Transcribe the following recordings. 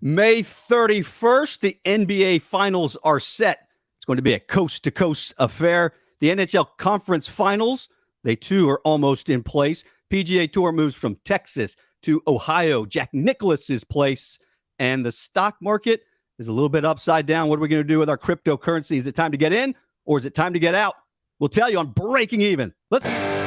May 31st, the NBA Finals are set. It's going to be a coast-to-coast affair. The NHL Conference Finals, they too are almost in place. PGA Tour moves from Texas to Ohio, Jack Nicklaus's place. And the stock market is a little bit upside down. What are we going to do with our cryptocurrency? Is it time to get in or is it time to get out? We'll tell you on Breaking Even. Let's go.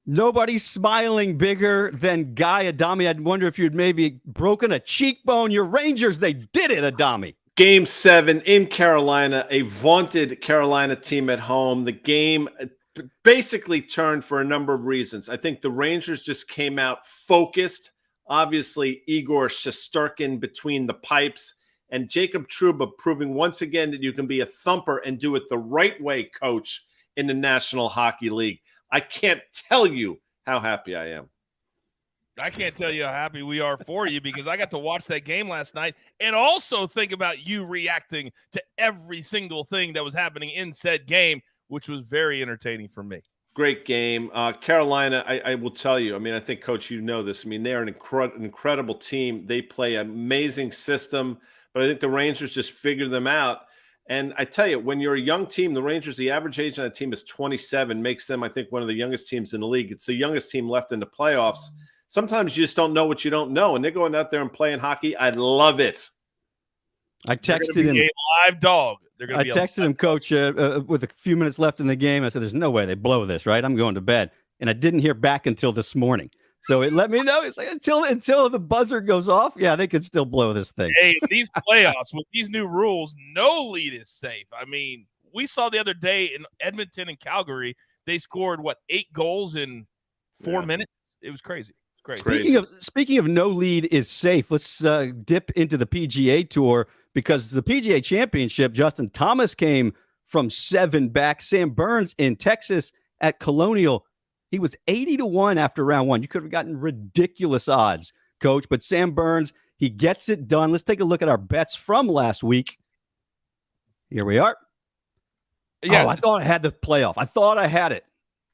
Nobody's smiling bigger than Guy Adami. I'd wonder if you'd maybe broken a cheekbone. Your Rangers, they did it, Adami. Game 7 in Carolina, a vaunted Carolina team at home. The game basically turned for a number of reasons. I think the Rangers just came out focused. Obviously, Igor Shesterkin between the pipes and Jacob Trouba proving once again that you can be a thumper and do it the right way, coach, in the National Hockey League. I can't tell you how happy I am. I can't tell you how happy we are for you because I got to watch that game last night and also think about you reacting to every single thing that was happening in said game, which was very entertaining for me. Great game. Carolina, I will tell you, I mean, I think, Coach, you know this. I mean, they're an incredible team. They play an amazing system, but I think the Rangers just figured them out. And I tell you, when you're a young team, the Rangers, the average age on that team is 27, makes them, I think, one of the youngest teams in the league. It's the youngest team left in the playoffs. Sometimes you just don't know what you don't know, and they're going out there and playing hockey. I love it. I texted him. A live dog. I texted him, Coach, with a few minutes left in the game. I said, "There's no way they blow this, right? I'm going to bed." And I didn't hear back until this morning. So it let me know. It's like until the buzzer goes off, yeah, they could still blow this thing. Hey, these playoffs with these new rules, no lead is safe. I mean, we saw the other day in Edmonton and Calgary, they scored 8 goals in 4 minutes. It was crazy. Speaking of no lead is safe, let's dip into the PGA Tour because the PGA Championship, Justin Thomas came from 7 back. Sam Burns in Texas at Colonial, he was 80-1 after round 1. You could have gotten ridiculous odds, Coach, but Sam Burns, he gets it done. Let's take a look at our bets from last week. Here we are. Yeah, I thought I had the playoff. I thought I had it,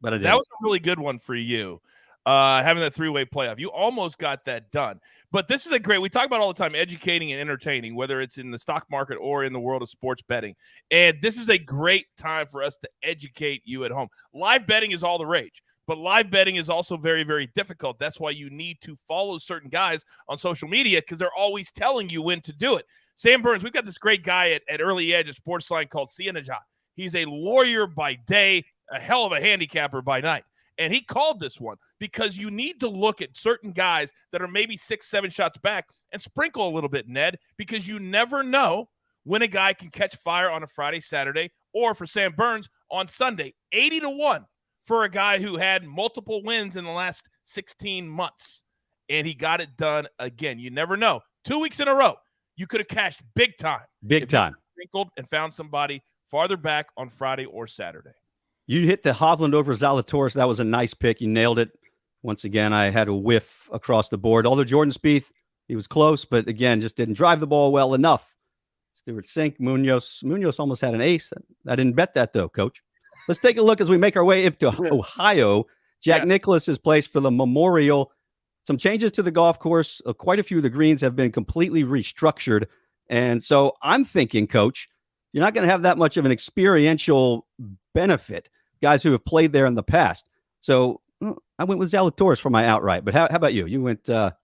but I didn't. That was a really good one for you. Having that 3-way playoff. You almost got that done. But this is we talk about all the time, educating and entertaining, whether it's in the stock market or in the world of sports betting. And this is a great time for us to educate you at home. Live betting is all the rage, but live betting is also very, very difficult. That's why you need to follow certain guys on social media because they're always telling you when to do it. Sam Burns, we've got this great guy at Early Edge, a sports line called CNBC. He's a lawyer by day, a hell of a handicapper by night. And he called this one because you need to look at certain guys that are maybe 6-7 shots back and sprinkle a little bit, Ned, because you never know when a guy can catch fire on a Friday, Saturday, or for Sam Burns on Sunday. 80-1 for a guy who had multiple wins in the last 16 months. And he got it done again. You never know. 2 weeks in a row, you could have cashed big time. Big time. Sprinkled and found somebody farther back on Friday or Saturday. You hit the Hovland over Zalatoris. That was a nice pick. You nailed it. Once again, I had a whiff across the board. Although Jordan Spieth, he was close, but again, just didn't drive the ball well enough. Stewart Cink, Munoz. Munoz almost had an ace. I didn't bet that, though, Coach. Let's take a look as we make our way up to Ohio. Jack Nicklaus is placed for the Memorial. Some changes to the golf course. Quite a few of the greens have been completely restructured. And so I'm thinking, Coach, you're not going to have that much of an experiential benefit. Guys who have played there in the past. So I went with Zalatoris for my outright. But how about you? You went, Well,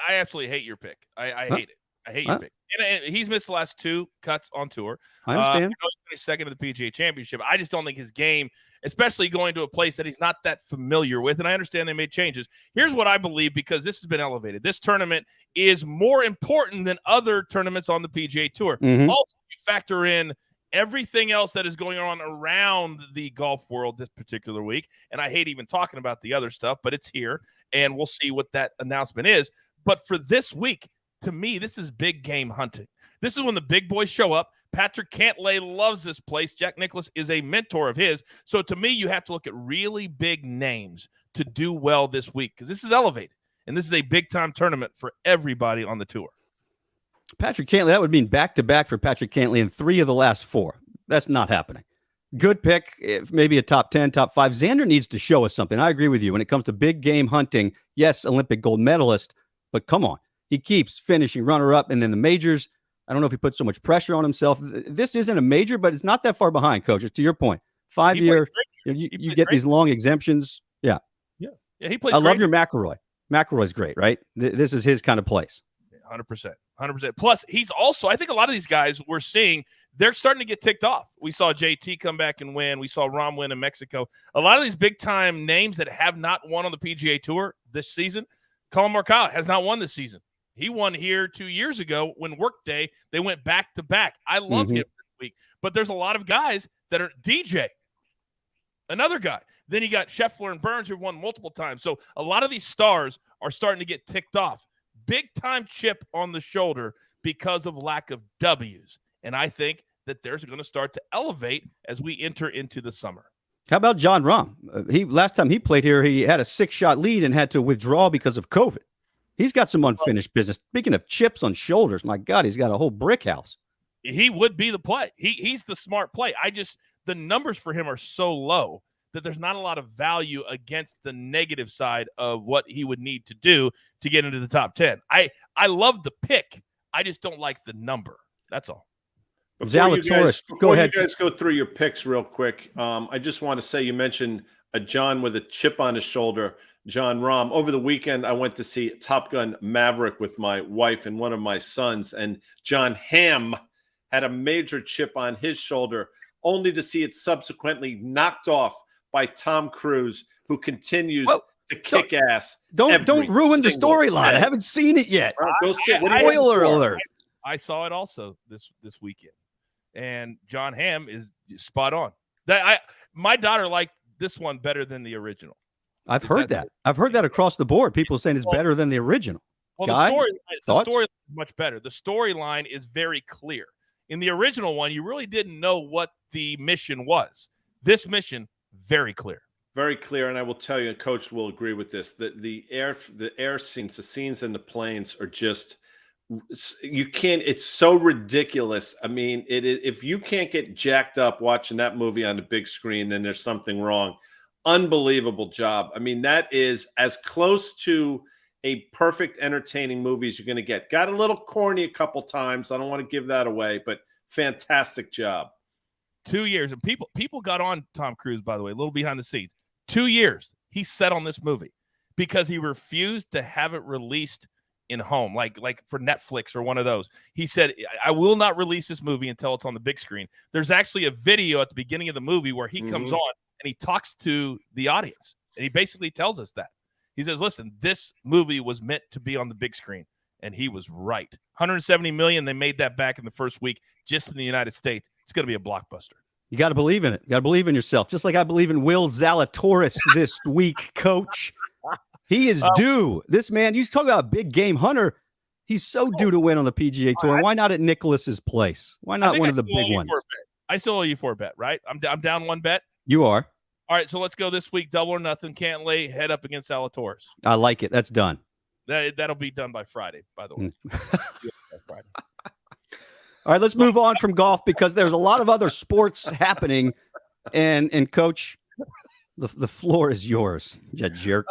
I absolutely hate your pick. I hate it. I hate your pick. And he's missed the last 2 cuts on tour. I understand. I know he finished second at the PGA Championship. I just don't think his game, especially going to a place that he's not that familiar with, and I understand they made changes. Here's what I believe, because this has been elevated. This tournament is more important than other tournaments on the PGA Tour. Mm-hmm. Also, you factor in everything else that is going on around the golf world this particular week. And I hate even talking about the other stuff, but it's here, and we'll see what that announcement is. But for this week, to me, this is big game hunting. This is when the big boys show up. Patrick Cantlay loves this place. Jack Nicklaus is a mentor of his. So to me, you have to look at really big names to do well this week because this is elevated. And this is a big-time tournament for everybody on the tour. Patrick Cantlay, that would mean back-to-back for Patrick Cantlay in 3 of the last 4. That's not happening. Good pick, maybe a top 10, top 5. Xander needs to show us something. I agree with you. When it comes to big game hunting, yes, Olympic gold medalist, but come on. He keeps finishing runner-up, and then the majors, I don't know if he puts so much pressure on himself. This isn't a major, but it's not that far behind, Coach. To your point. 5-year, you get these long exemptions. Yeah. Yeah, he plays I love great. your McIlroy. McIlroy's great, right? This is his kind of place. 100%. Plus, he's also, I think a lot of these guys we're seeing, they're starting to get ticked off. We saw JT come back and win. We saw Rahm win in Mexico. A lot of these big-time names that have not won on the PGA Tour this season, Colin Morikawa has not won this season. He won here 2 years ago when Workday, they went back-to-back. I love him this week. But there's a lot of guys that are DJ, another guy. Then you got Scheffler and Burns who won multiple times. So a lot of these stars are starting to get ticked off. Big-time chip on the shoulder because of lack of W's. And I think that they're going to start to elevate as we enter into the summer. How about John Rahm? Last time he played here, he had a 6-shot lead and had to withdraw because of COVID. He's got some unfinished business. Speaking of chips on shoulders, my God, he's got a whole brick house. He would be the play. He's the smart play. The numbers for him are so low that there's not a lot of value against the negative side of what he would need to do to get into the top 10. I love the pick. I just don't like the number. That's all. Before you guys go through your picks real quick, I just want to say you mentioned a John with a chip on his shoulder, John Rahm. Over the weekend, I went to see Top Gun Maverick with my wife and one of my sons, and John Hamm had a major chip on his shoulder, only to see it subsequently knocked off by Tom Cruise, who continues to kick ass. Don't ruin the storyline. I haven't seen it yet. Spoiler alert. I saw it also this weekend, and John Hamm is spot on. My daughter liked this one better than the original. I've heard that. I've heard that across the board. People saying it's better than the original. Well, the story is much better. The storyline is very clear. In the original one, you really didn't know what the mission was. This mission, very clear. Very clear, and I will tell you, and Coach will agree with this, that the air scenes, the scenes in the planes are just, you can't, it's so ridiculous. I mean, if you can't get jacked up watching that movie on the big screen, then there's something wrong. Unbelievable job. I mean, that is as close to a perfect entertaining movie as you're going to get. Got a little corny a couple times. I don't want to give that away, but fantastic job. 2 years, and people got on Tom Cruise, by the way, a little behind the scenes. 2 years he set on this movie because he refused to have it released in home, like for Netflix or one of those. He said, I will not release this movie until it's on the big screen. There's actually a video at the beginning of the movie where he comes on and he talks to the audience, and he basically tells us that. He says, listen, this movie was meant to be on the big screen, and he was right. $170 million, they made that back in the first week just in the United States. It's going to be a blockbuster. You got to believe in it. You got to believe in yourself. Just like I believe in Will Zalatoris this week, Coach. He is due. This man, you talk about a big game hunter. He's so due to win on the PGA Tour. Why not at Nicklaus's place? Why not one of the big ones? I still owe you for a bet, right? I'm down one bet. You are. All right, so let's go this week. Double or nothing. Cantlay head up against Zalatoris. I like it. That's done. That'll be done by Friday, by the way. Friday. All right, let's move on from golf because there's a lot of other sports happening. And Coach, the floor is yours, you jerk.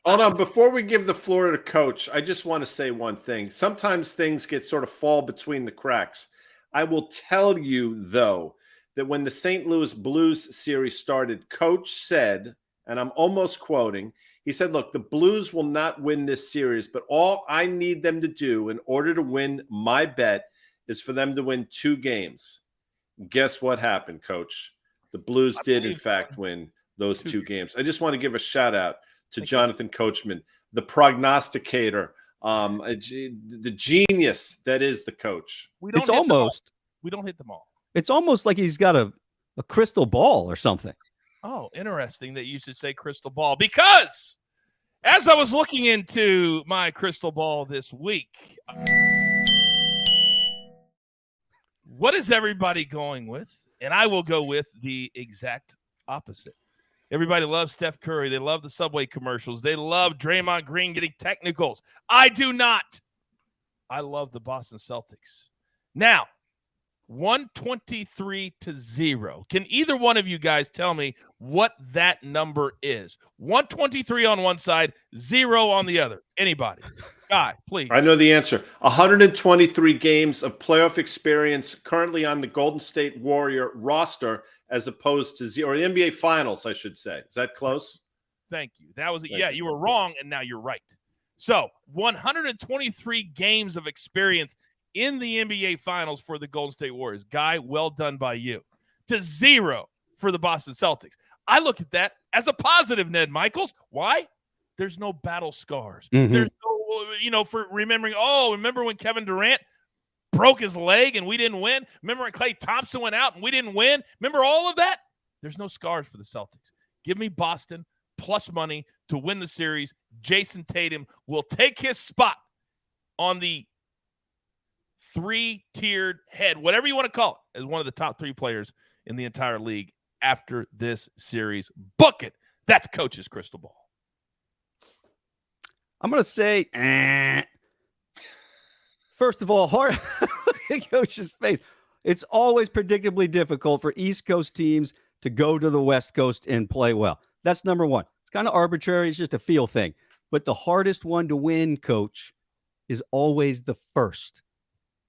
Hold on. Before we give the floor to Coach, I just want to say one thing. Sometimes things get sort of fall between the cracks. I will tell you, though, that when the St. Louis Blues series started, Coach said, and I'm almost quoting, he said, look, the Blues will not win this series, but all I need them to do in order to win my bet is for them to win 2 games. Guess what happened, Coach? The Blues did, in fact, win those 2 games. I just want to give a shout out to Jonathan Coachman, the prognosticator, the genius that is the coach. We don't hit them all. It's almost like he's got a crystal ball or something. Oh, interesting that you should say crystal ball, because as I was looking into my crystal ball this week, what is everybody going with? And I will go with the exact opposite. Everybody loves Steph Curry. They love the Subway commercials. They love Draymond Green getting technicals. I do not. I love the Boston Celtics. Now, 123-0. Can either one of you guys tell me what that number is? 123 on one side, 0 on the other. Anybody? Guy, please. I know the answer. 123 games of playoff experience currently on the Golden State Warrior roster as opposed to 0, or the NBA Finals, I should say. Is that close? Thank you. That was you were wrong, and now you're right. So 123 games of experience in the NBA Finals for the Golden State Warriors. Guy, well done by you. To 0 for the Boston Celtics. I look at that as a positive, Ned Michaels. Why? There's no battle scars. Mm-hmm. There's no, for remembering, remember when Kevin Durant broke his leg and we didn't win? Remember when Klay Thompson went out and we didn't win? Remember all of that? There's no scars for the Celtics. Give me Boston plus money to win the series. Jason Tatum will take his spot on the 3-tiered head, whatever you want to call it, as one of the top 3 players in the entire league after this series. Book it. That's Coach's crystal ball. I'm going to say, first of all, hard Coach's face. It's always predictably difficult for East Coast teams to go to the West Coast and play well. That's number one. It's kind of arbitrary. It's just a feel thing. But the hardest one to win, Coach, is always the first.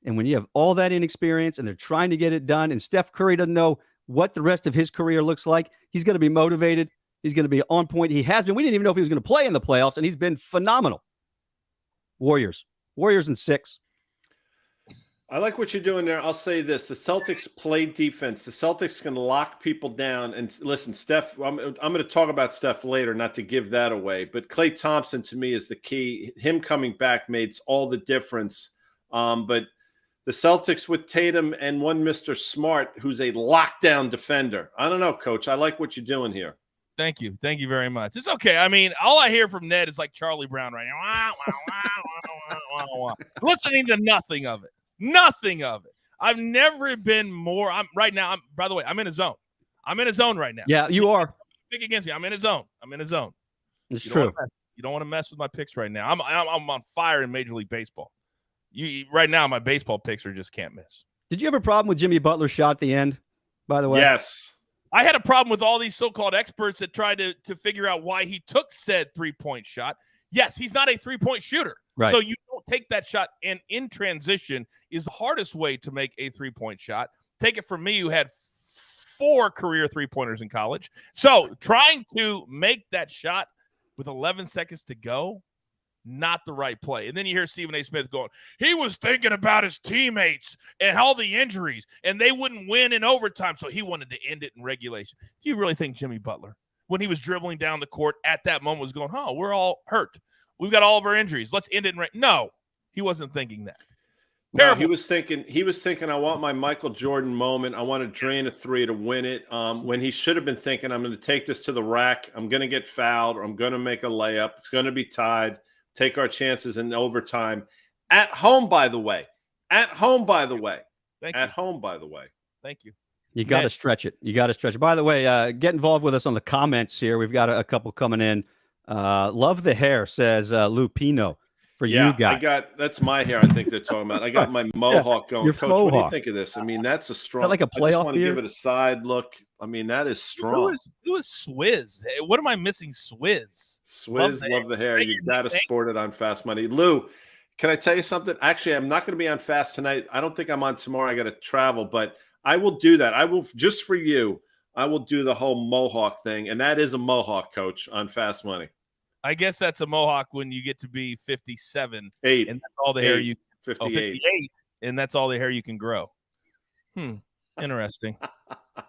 And when you have all that inexperience and they're trying to get it done, and Steph Curry doesn't know what the rest of his career looks like, he's going to be motivated. He's going to be on point. He has been. We didn't even know if he was going to play in the playoffs, and he's been phenomenal. Warriors in 6. I like what you're doing there. I'll say this. The Celtics play defense. The Celtics can lock people down. And listen, Steph, I'm going to talk about Steph later, not to give that away. But Klay Thompson, to me, is the key. Him coming back made all the difference. But the Celtics with Tatum and one Mr. Smart, who's a lockdown defender. I don't know, Coach. I like what you're doing here. Thank you. Thank you very much. It's okay. I mean, all I hear from Ned is like Charlie Brown right now. Listening to nothing of it. Nothing of it. I've never been more. By the way, I'm in a zone. I'm in a zone right now. Yeah, you are. Pick against me. I'm in a zone. It's true. You don't want to mess with my picks right now. I'm on fire in Major League Baseball. Right now, my baseball picks are just can't miss. Did you have a problem with Jimmy Butler's shot at the end, by the way? Yes. I had a problem with all these so-called experts that tried to figure out why he took said three-point shot. Yes, he's not a three-point shooter. Right. So you don't take that shot, and in transition is the hardest way to make a three-point shot. Take it from me, who had 4 career three-pointers in college. So trying to make that shot with 11 seconds to go, not the right play. And then you hear Stephen A. Smith going, he was thinking about his teammates and all the injuries, and they wouldn't win in overtime, so he wanted to end it in regulation. Do you really think Jimmy Butler, when he was dribbling down the court at that moment, was going, we're all hurt. We've got all of our injuries. Let's end it in No, he wasn't thinking that. No, he was thinking, I want my Michael Jordan moment. I want to drain a 3 to win it. When he should have been thinking, I'm going to take this to the rack. I'm going to get fouled, or I'm going to make a layup. It's going to be tied. Take our chances in overtime. At home, by the way. Thank you. You got to stretch it. By the way, get involved with us on the comments here. We've got a couple coming in. Love the hair, says Lupino. For you guys. That's my hair, I think they're talking about. I got my mohawk going. Coach, what do you think of this? I mean, that's a strong. Like a playoff I just want to beard? give it a side look. I mean, that is strong. It was Swizz. What am I missing? Swizz. Love the hair. You got to sport it on Fast Money. Lou, can I tell you something? Actually, I'm not going to be on Fast tonight. I don't think I'm on tomorrow. I got to travel, but I will do that. I will, just for you, I will do the whole mohawk thing. And that is a mohawk, Coach, on Fast Money. I guess that's a mohawk when you get to be 57. 8. And that's all the hair you 58. 58. And that's all the hair you can grow. Interesting.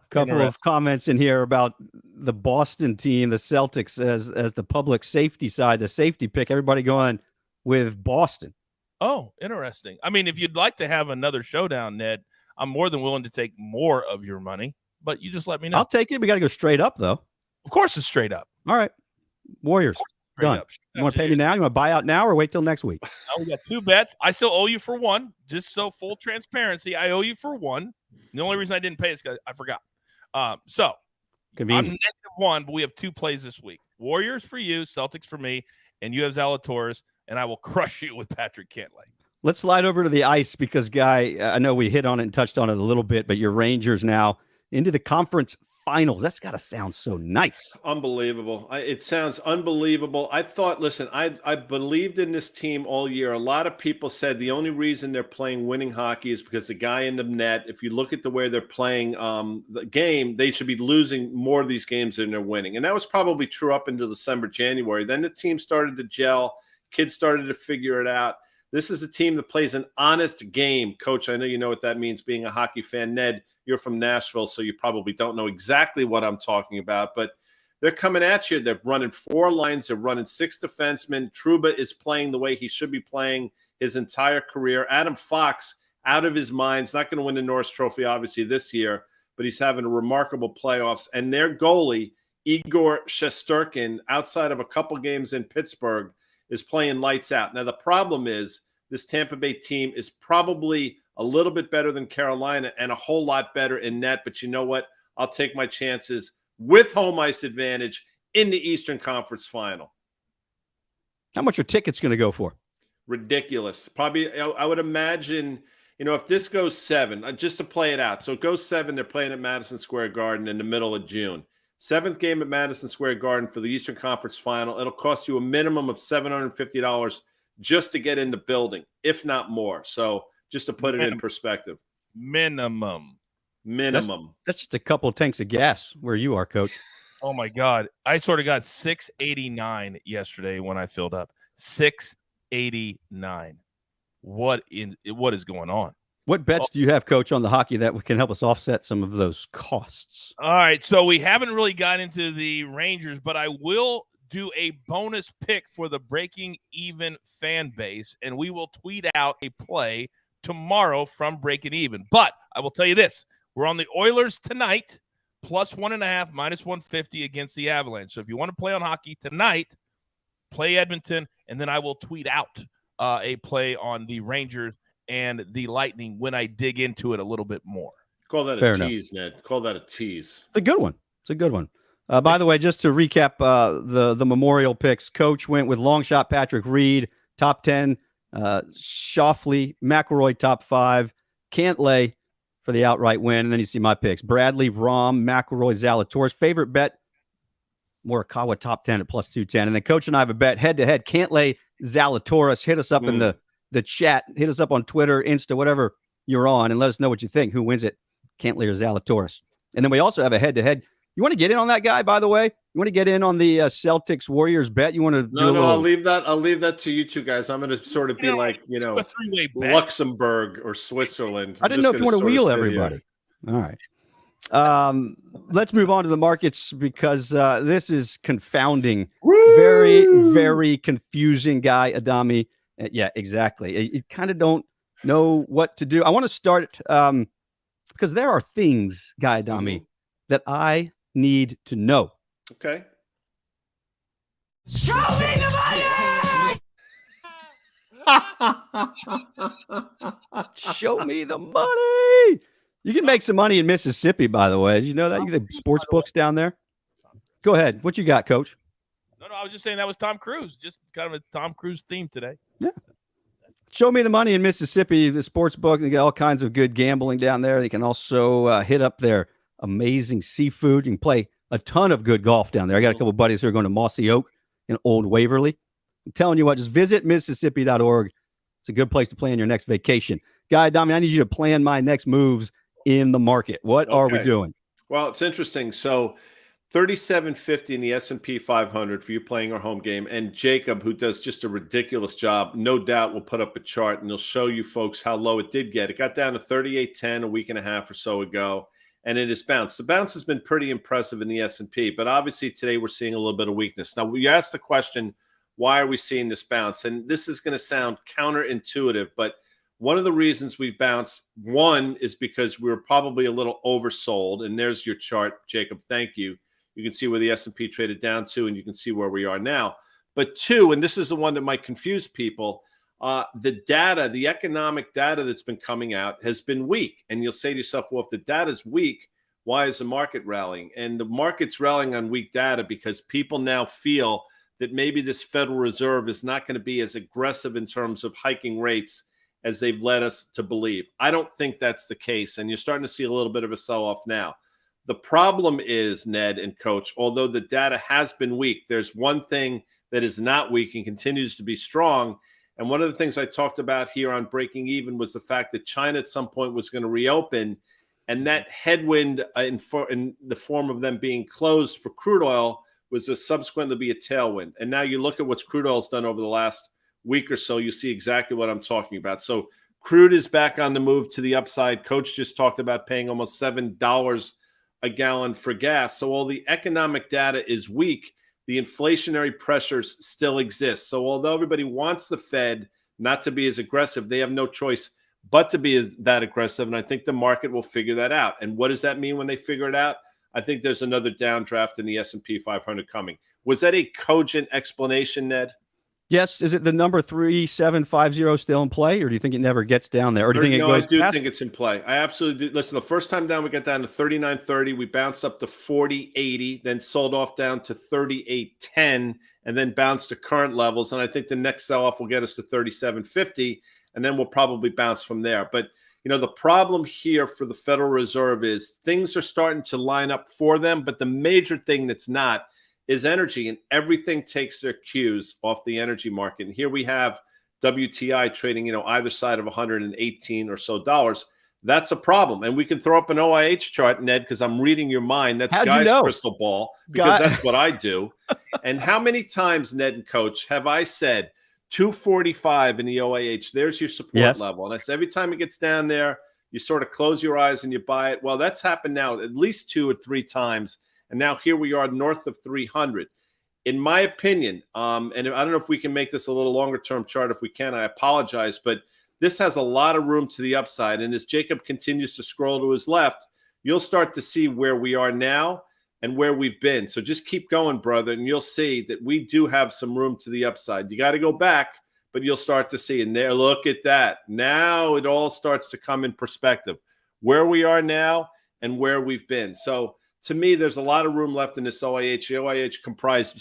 Couple of comments in here about the Boston team, the Celtics, as the public safety side, the safety pick. Everybody going with Boston. Oh, interesting. I mean, if you'd like to have another showdown, Ned, I'm more than willing to take more of your money, but you just let me know. I'll take it. We got to go straight up, though. Of course it's straight up. All right. Warriors. Done. You want to pay me now? You want to buy out now or wait till next week? Now we got 2 bets. I still owe you for one. Just so full transparency, I owe you for one. The only reason I didn't pay is because I forgot. So convenient. I'm -1, but we have 2 plays this week. Warriors for you, Celtics for me, and you have Zalatoris, and I will crush you with Patrick Cantlay. Let's slide over to the ice because, Guy, I know we hit on it and touched on it a little bit, but your Rangers now into the conference finals. That's got to sound so nice. Unbelievable. It sounds unbelievable. I thought, listen, I believed in this team all year. A lot of people said the only reason they're playing winning hockey is because the guy in the net, if you look at the way they're playing the game, they should be losing more of these games than they're winning. And that was probably true up until December, January. Then the team started to gel. Kids started to figure it out. This is a team that plays an honest game. Coach, I know you know what that means being a hockey fan. Ned, you're from Nashville, so you probably don't know exactly what I'm talking about, but they're coming at you. They're running 4 lines. They're running 6 defensemen. Trouba is playing the way he should be playing his entire career. Adam Fox, out of his mind. He's not going to win the Norris Trophy, obviously, this year, but he's having a remarkable playoffs. And their goalie, Igor Shesterkin, outside of a couple games in Pittsburgh, is playing lights out. Now, the problem is this Tampa Bay team is probably a little bit better than Carolina and a whole lot better in net. But you know what? I'll take my chances with home ice advantage in the Eastern Conference Final. How much are tickets going to go for? Ridiculous. Probably, I would imagine, if this goes 7, just to play it out. So it goes 7. They're playing at Madison Square Garden in the middle of June. 7th game at Madison Square Garden for the Eastern Conference Final. It'll cost you a minimum of $750 just to get in the building, if not more. So just to put it in perspective. Minimum. That's just a couple of tanks of gas where you are, Coach. Oh, my God. I sort of got $689 yesterday when I filled up. $689. What is going on? What bets do you have, Coach, on the hockey that can help us offset some of those costs? All right, so we haven't really got into the Rangers, but I will do a bonus pick for the Breaking Even fan base, and we will tweet out a play tomorrow from Breaking Even. But I will tell you this. We're on the Oilers tonight, plus 1.5, minus 150 against the Avalanche. So if you want to play on hockey tonight, play Edmonton, and then I will tweet out a play on the Rangers and the Lightning when I dig into it a little bit more. Call that a tease, Ned. Call that a tease. It's a good one. By the way, just to recap the Memorial picks, Coach went with long shot Patrick Reed, top 10, Shoffley, McElroy, top 5, Cantlay for the outright win. And then you see my picks, Bradley, Rahm, McElroy, Zalatoris. Favorite bet, Morikawa, top 10 at plus 210. And then Coach and I have a bet head-to-head, Cantlay, Zalatoris. Hit us up in the chat. Hit us up on Twitter, Insta, whatever you're on, and let us know what you think. Who wins it, Cantlay or Zalatoris? And then we also have a head-to-head. You want to get in on that, Guy, by the way? You want to get in on the Celtics Warriors bet? You want to do a little... I'll leave that to you two guys. I'm going to sort of be like, a three-way bet. Luxembourg or Switzerland. I didn't know if you want to wheel everybody. All right. Let's move on to the markets because this is confounding. Woo! Very, very confusing, Guy, Adami. Yeah, exactly. You kind of don't know what to do. I want to start because there are things, Guy Adami, that I need to know. Okay. Show me the money! Show me the money! You can make some money in Mississippi, by the way. Did you know that? You get sports books down there. Go ahead. What you got, Coach? No, I was just saying that was Tom Cruise. Just kind of a Tom Cruise theme today. Yeah. Show me the money in Mississippi, the sports book. They got all kinds of good gambling down there. They can also hit up their amazing seafood. You can play a ton of good golf down there. I got a couple of buddies who are going to Mossy Oak in Old Waverly. I'm telling you what, just visit Mississippi.org. It's a good place to plan your next vacation. Guy Adami, I need you to plan my next moves in the market. What are we doing? Well, it's interesting. So 3750 in the S&P 500 for you playing our home game. And Jacob, who does just a ridiculous job, no doubt will put up a chart and he'll show you folks how low it did get. It got down to 3810 a week and a half or so ago, and it has bounced. The bounce has been pretty impressive in the S&P, but obviously today we're seeing a little bit of weakness. Now, we asked the question, why are we seeing this bounce? And this is going to sound counterintuitive, but one of the reasons we've bounced, one, is because we were probably a little oversold. And there's your chart, Jacob. Thank you. You can see where the S&P traded down to, and you can see where we are now. But two, and this is the one that might confuse people, the data, the economic data that's been coming out has been weak. And you'll say to yourself, well, if the data is weak, why is the market rallying? And the market's rallying on weak data because people now feel that maybe this Federal Reserve is not going to be as aggressive in terms of hiking rates as they've led us to believe. I don't think that's the case, and you're starting to see a little bit of a sell-off now. The problem is, Ned and Coach, although the data has been weak, there's one thing that is not weak and continues to be strong. And one of the things I talked about here on Breaking Even was the fact that China at some point was going to reopen, and that headwind in the form of them being closed for crude oil was to subsequently be a tailwind. And now you look at what crude oil's done over the last week or so, you see exactly what I'm talking about. So crude is back on the move to the upside. Coach just talked about paying almost $7 a gallon for gas. So while the economic data is weak, the inflationary pressures still exist. So although everybody wants the Fed not to be as aggressive, they have no choice but to be that aggressive. And I think the market will figure that out. And what does that mean when they figure it out? I think there's another downdraft in the S&P 500 coming. Was that a cogent explanation, Ned? Yes. Is it the number 3750 still in play, or do you think it never gets down there? Or do you think it goes I do past? think it's in play. I absolutely do. Listen, the first time down, we got down to 39.30. We bounced up to 40.80, then sold off down to 38.10, and then bounced to current levels. And I think the next sell-off will get us to 37.50, and then we'll probably bounce from there. But, you know, the problem here for the Federal Reserve is things are starting to line up for them, but the major thing that's not is energy, and everything takes their cues off the energy market. And here we have WTI trading, either side of 118 or so dollars. That's a problem. And we can throw up an OIH chart, Ned, because I'm reading your mind. That's Guy's crystal ball, because that's what I do. And how many times, Ned and Coach, have I said 245 in the OIH, there's your support level. And I said every time it gets down there, you sort of close your eyes and you buy it. Well, that's happened now at least 2 or 3 times. And now here we are north of 300. In my opinion, and I don't know if we can make this a little longer term chart. If we can, I apologize, but this has a lot of room to the upside. And as Jacob continues to scroll to his left, you'll start to see where we are now and where we've been. So just keep going, brother, and you'll see that we do have some room to the upside. You got to go back, but you'll start to see. And there, look at that. Now it all starts to come in perspective, where we are now and where we've been. So to me, there's a lot of room left in this OIH. The OIH comprised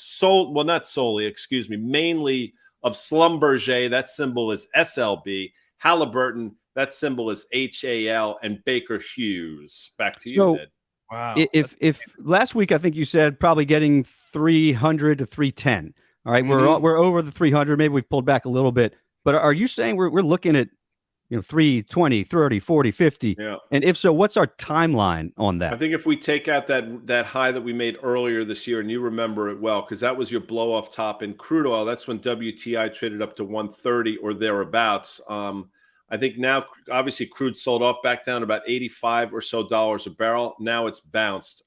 mainly of Schlumberger. That symbol is SLB. Halliburton, that symbol is HAL, and Baker Hughes. Back to you, Ned. Wow. If last week I think you said probably getting 300 to 310. All right, we're over the 300. Maybe we've pulled back a little bit. But are you saying we're looking at 320, 30, 40, 50? Yeah. And if so, what's our timeline on that? I think if we take out that high that we made earlier this year, and you remember it well, because that was your blow off top in crude oil. That's when WTI traded up to 130 or thereabouts. I think now, obviously, crude sold off back down to about 85 or so dollars a barrel. Now it's bounced.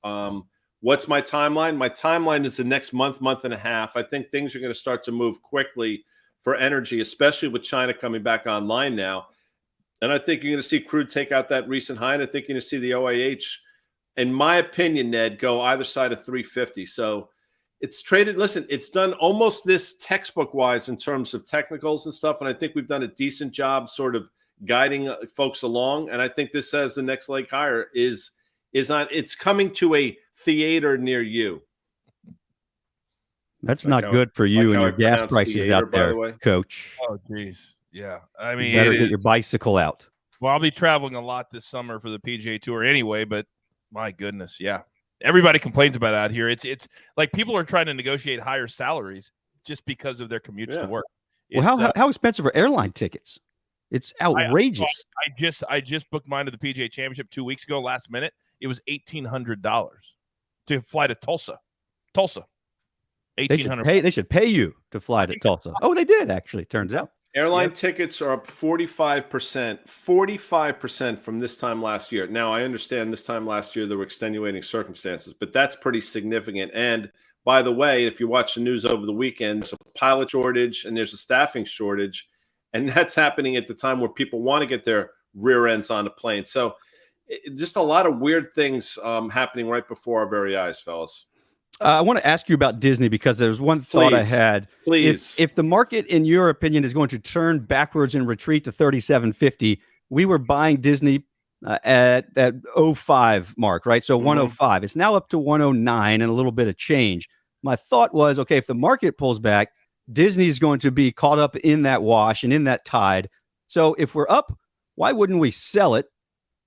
What's my timeline? My timeline is the next month and a half. I think things are going to start to move quickly for energy, especially with China coming back online now. And I think you're going to see crude take out that recent high, and I think you're going to see the OIH, in my opinion, Ned, go either side of 350. So it's traded. Listen, it's done almost this textbook-wise in terms of technicals and stuff, and I think we've done a decent job sort of guiding folks along. And I think this says the next leg higher is on. It's coming to a theater near you. That's not good for you and your gas prices theater, out there, Coach. Oh, geez. Yeah, I mean, you better get your bicycle out. Well, I'll be traveling a lot this summer for the PGA Tour anyway, but my goodness, yeah. Everybody complains about out here. It's like people are trying to negotiate higher salaries just because of their commutes to work. Well, how expensive are airline tickets? It's outrageous. I just booked mine to the PGA Championship 2 weeks ago, last minute. It was $1,800 to fly to Tulsa. $1,800. They should pay you to fly to Tulsa. Oh, they did actually. Turns out. Airline tickets are up 45% from this time last year. Now, I understand this time last year there were extenuating circumstances, but that's pretty significant. And by the way, if you watch the news over the weekend, there's a pilot shortage and there's a staffing shortage, and that's happening at the time where people want to get their rear ends on a plane. So just a lot of weird things happening right before our very eyes, fellas. I want to ask you about Disney because there's one thought I had. Please. If the market, in your opinion, is going to turn backwards and retreat to 37.50, we were buying Disney at that 05 mark, right? So 105. It's now up to 109 and a little bit of change. My thought was, okay, if the market pulls back, Disney's going to be caught up in that wash and in that tide. So if we're up, why wouldn't we sell it,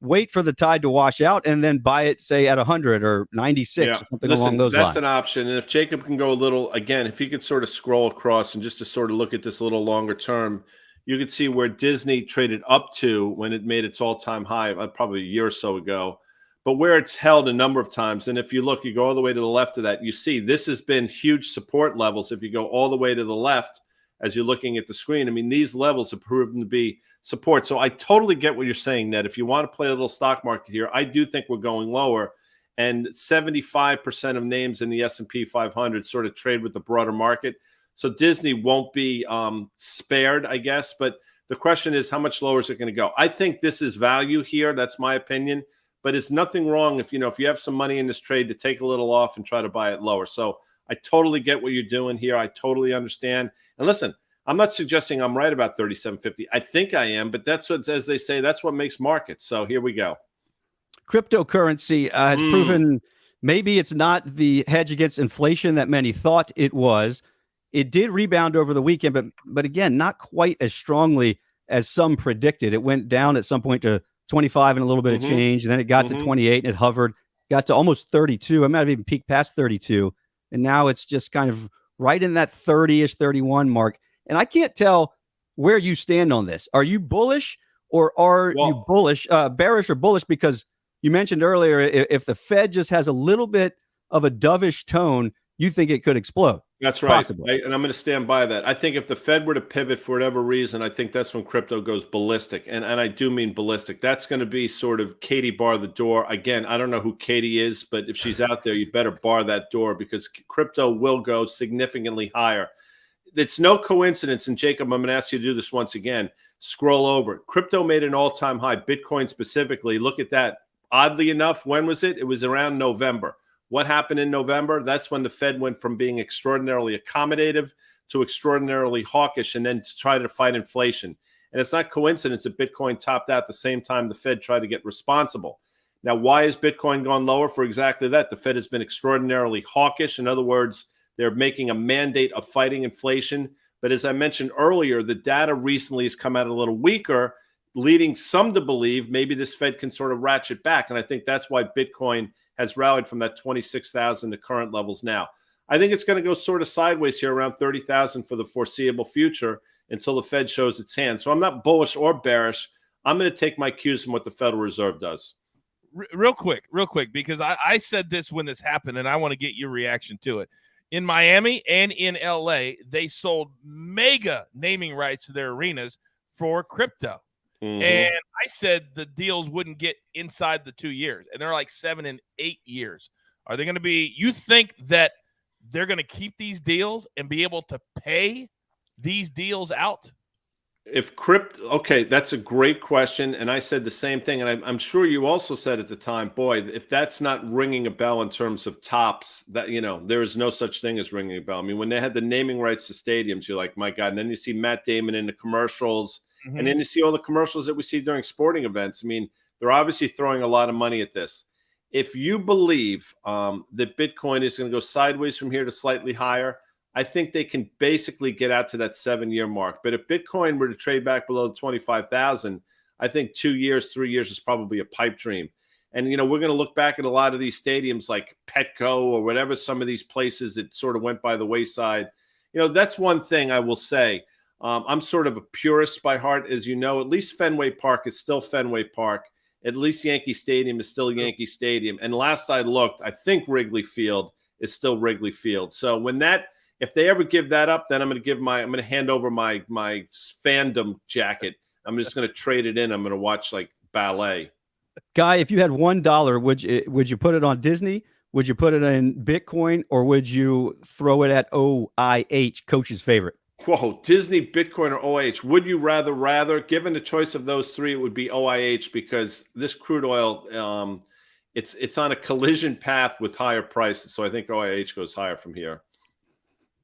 wait for the tide to wash out, and then buy it, say, at 100 or 96 or something along those that's lines? an option. And if Jacob can go a little, again, if he could sort of scroll across and just to sort of look at this a little longer term, you could see where Disney traded up to when it made its all-time high, probably a year or so ago, but where it's held a number of times. And if you look, you go all the way to the left of that, you see this has been huge support levels. If you go all the way to the left, as you're looking at the screen, I mean, these levels have proven to be support. So I totally get what you're saying, Ned. If you want to play a little stock market here, I do think we're going lower. And 75% of names in the S&P 500 sort of trade with the broader market. So Disney won't be spared, I guess. But the question is, how much lower is it going to go? I think this is value here. That's my opinion. But it's nothing wrong if you have some money in this trade to take a little off and try to buy it lower. So I totally get what you're doing here. I totally understand. And listen, I'm not suggesting I'm right about 37.50. I think I am, but that's what, as they say, that's what makes markets. So here we go. Cryptocurrency has proven maybe it's not the hedge against inflation that many thought it was. It did rebound over the weekend, but again, not quite as strongly as some predicted. It went down at some point to 25 and a little bit of change. And then it got to 28 and it hovered, got to almost 32. I might have even peaked past 32. And now it's just kind of right in that 30-ish, 31 mark. And I can't tell where you stand on this. Are you bullish or are you bearish or bullish? Because you mentioned earlier, if the Fed just has a little bit of a dovish tone, you think it could explode. That's right. And I'm going to stand by that. I think if the Fed were to pivot for whatever reason, I think that's when crypto goes ballistic. And I do mean ballistic. That's going to be sort of Katie bar the door. Again, I don't know who Katie is, but if she's out there, you better bar that door because crypto will go significantly higher. It's no coincidence. And Jacob, I'm going to ask you to do this once again. Scroll over. Crypto made an all-time high, Bitcoin specifically. Look at that. Oddly enough, when was it? It was around November. What happened in November? That's when the Fed went from being extraordinarily accommodative to extraordinarily hawkish and then to try to fight inflation. And it's not coincidence that Bitcoin topped out the same time the Fed tried to get responsible. Now, why has Bitcoin gone lower? For exactly that. The Fed has been extraordinarily hawkish. In other words, they're making a mandate of fighting inflation. But as I mentioned earlier, the data recently has come out a little weaker, leading some to believe maybe this Fed can sort of ratchet back. And I think that's why Bitcoin has rallied from that 26,000 to current levels now. I think it's going to go sort of sideways here around 30,000 for the foreseeable future until the Fed shows its hand. So I'm not bullish or bearish. I'm going to take my cues from what the Federal Reserve does. Real quick, because I said this when this happened, and I want to get your reaction to it. In Miami and in LA, they sold mega naming rights to their arenas for crypto. And I said the deals wouldn't get inside the 2 years, and they're like 7 and 8 years. Are they going to be? You think that they're going to keep these deals and be able to pay these deals out? If crypto, okay, that's a great question, and I said the same thing, and I'm sure you also said at the time, boy, if that's not ringing a bell in terms of tops, that there is no such thing as ringing a bell. I mean, when they had the naming rights to stadiums, you're like, my God, and then you see Matt Damon in the commercials. And then you see all the commercials that we see during sporting events. I mean, they're obviously throwing a lot of money at this. If you believe that Bitcoin is going to go sideways from here to slightly higher, I think they can basically get out to that 7-year mark. But if Bitcoin were to trade back below the 25,000, I think 2 years, 3 years is probably a pipe dream. And, we're going to look back at a lot of these stadiums like Petco or whatever, some of these places that sort of went by the wayside. That's one thing I will say. I'm sort of a purist by heart, as you know. At least Fenway Park is still Fenway Park. At least Yankee Stadium is still Yankee Stadium. And last I looked, I think Wrigley Field is still Wrigley Field. So if they ever give that up, then I'm going to hand over my fandom jacket. I'm just going to trade it in. I'm going to watch like ballet. Guy, if you had $1, would you put it on Disney? Would you put it in Bitcoin, or would you throw it at OIH, coach's favorite? Whoa, Disney, Bitcoin, or OIH. Would you rather? Given the choice of those three, it would be OIH because this crude oil, it's on a collision path with higher prices. So I think OIH goes higher from here.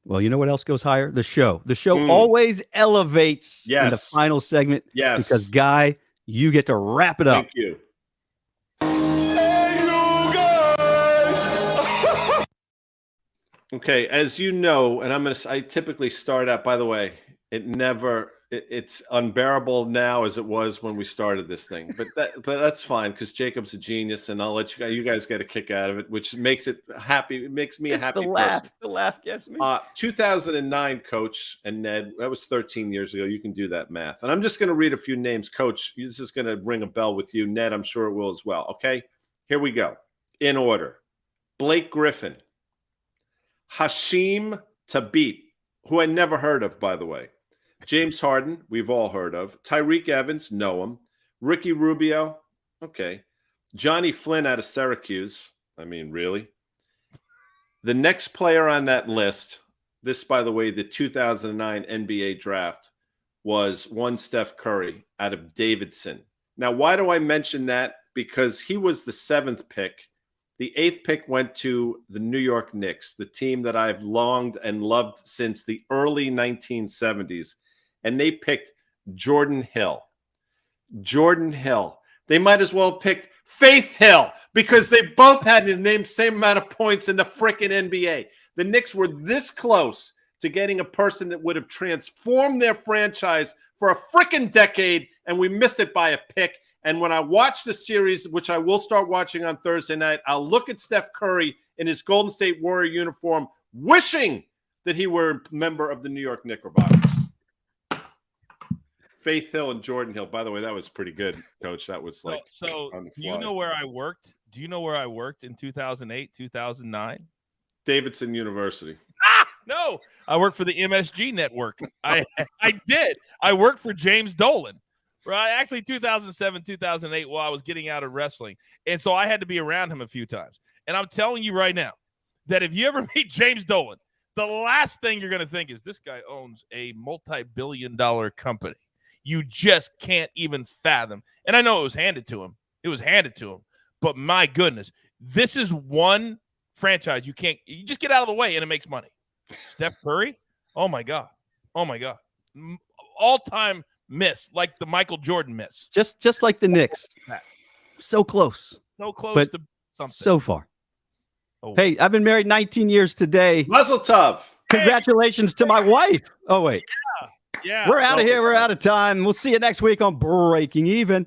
Well, you know what else goes higher? The show. The show always elevates in the final segment. Yes. Because, Guy, you get to wrap it up. Thank you. Okay, as you know, and I typically start out, by the way, it never it's unbearable now as it was when we started this thing. But that's fine because Jacob's a genius, and I'll let you guys get a kick out of it, which makes it happy. It makes me a happy person. The laugh gets me. 2009, Coach and Ned. That was 13 years ago. You can do that math. And I'm just going to read a few names. Coach, this is going to ring a bell with you. Ned, I'm sure it will as well. Okay, here we go. In order: Blake Griffin, Hashim Thabit, who I never heard of, by the way. James Harden, we've all heard of. Tyreek Evans, know him. Ricky Rubio, okay. Johnny Flynn out of Syracuse. I mean, really? The next player on that list, this, by the way, the 2009 NBA draft, was one Steph Curry out of Davidson. Now, why do I mention that? Because he was the 7th pick. The 8th pick went to the New York Knicks, the team that I've longed and loved since the early 1970s. And they picked Jordan Hill. Jordan Hill. They might as well have picked Faith Hill because they both had the same amount of points in the frickin' NBA. The Knicks were this close to getting a person that would have transformed their franchise for a frickin' decade, and we missed it by a pick. And when I watch the series, which I will start watching on Thursday night, I'll look at Steph Curry in his Golden State Warrior uniform, wishing that he were a member of the New York Knickerbockers. Faith Hill and Jordan Hill. By the way, that was pretty good, Coach. That was like so. On the Do you know where I worked? Do you know where I worked in 2008, 2009? Davidson University. No, I worked for the MSG network. I did. I worked for James Dolan. Right, actually 2007, 2008, while I was getting out of wrestling. And so I had to be around him a few times. And I'm telling you right now that if you ever meet James Dolan, the last thing you're going to think is this guy owns a multi-billion-dollar company. You just can't even fathom. And I know it was handed to him. It was handed to him. But my goodness, this is one franchise you just get out of the way and it makes money. Steph Curry? Oh, my God. Oh, my God. All-time miss, like the Michael Jordan miss. Just like the Knicks. So close. So close but to something. So far. Oh. Hey, I've been married 19 years today. Mazel tov. Congratulations to my wife. Oh, wait. Yeah. We're out of here. We're out of time. We'll see you next week on Breaking Even.